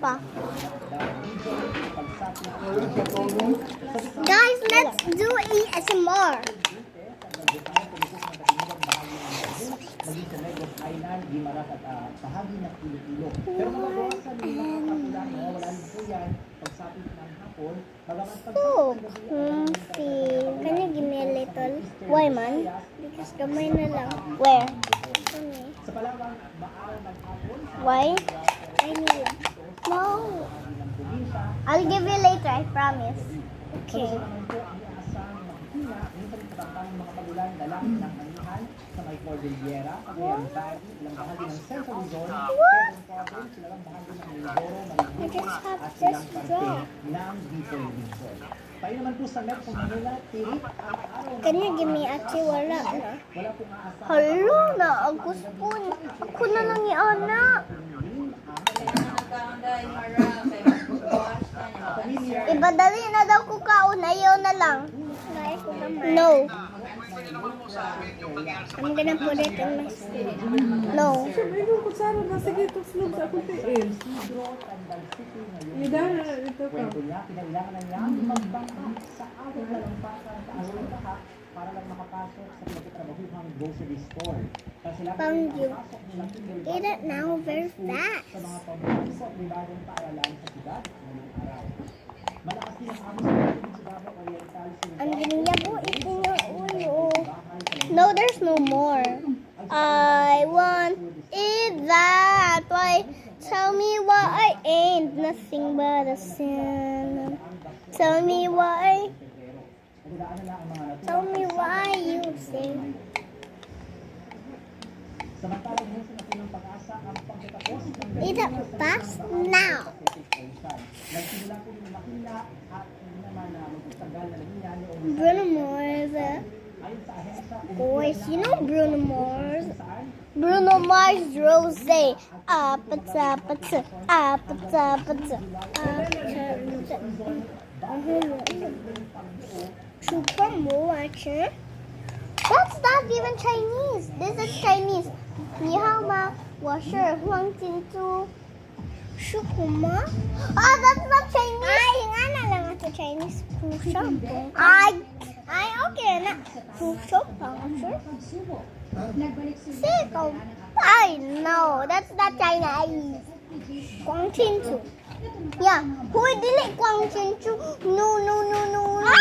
pa. Guys, let's do ASMR. Maging sa Negros Island, Guimaras at bahagi ng Iloilo. Pero mababawasan yung mga kapulan, wala rin po yan pagsapit ng hapon. Oh, comfy. Can you give me a little? Why, man? Because kamay na lang. Where? Sa Palawan, maaw ng hapon, Why? I need. No. I'll give you later, I promise. Okay. naman po ang iaasang makikina, minsan katatang mga pagulan, dalangin ng anihan sa may Cordillera, Cagayan Valley, ilang bahagi ng Central Luzon, Quezon Province, ilang bahagi ng Mindoro, I just Marinduque, have at this ilang parte straw. ng Bicol Luzon. Tayo naman po sa Metro Manila, tirik ang araw Can you give me a tea? Wala na. wala pong aasang Hello na, agus po. Ako na lang i-ana. Ibadali na daw ko kaon, ayaw na lang. No. I'm gonna put it in my sleeve. No. Sabi ko, kutsara na. Sige, tuslog sa akong tiil. Idahan na ito ka. Kwento niya, kinailangan na niya magbangka sa awit na lampasan sa awit lahat para lang makapasok sa pinagtatrabahuhang grocery store. Kasi sila Found you. pasok nila Eat it now very fast. sa mga pambansa at libadong paaralan sa siyudad ngayong araw. Malakas din ang amis sa tubig sa Davao Oriental. Ang ganyan po, itin yung ulo. No, there's no more. I want it that way. Tell me why I ain't nothing but a sin. Tell me why. Tell me why you say. Samantalang minsan na ng pag-asa ang pagtatapos ng Eat it fast now. nagsimula po yung makina at hindi naman na magtagal na naging yan noong Bruno Mars. ayon sa ahensya Boys, you know Bruno Mars? saan Bruno Mars Rose. Apatsa, patsa, apatsa, patsa, Super Moache. That's not even Chinese. This is Chinese. 你好吗？我是黄金珠。Shukuma? Oh, that's not Chinese. Ay, nga na lang ito Chinese. Puso. Ay, okay na. Puso. Siko. Ay, no. That's not Chinese. Guangqinchu. Yeah. Huy, dili Guangqinchu. No, no, no, no, no.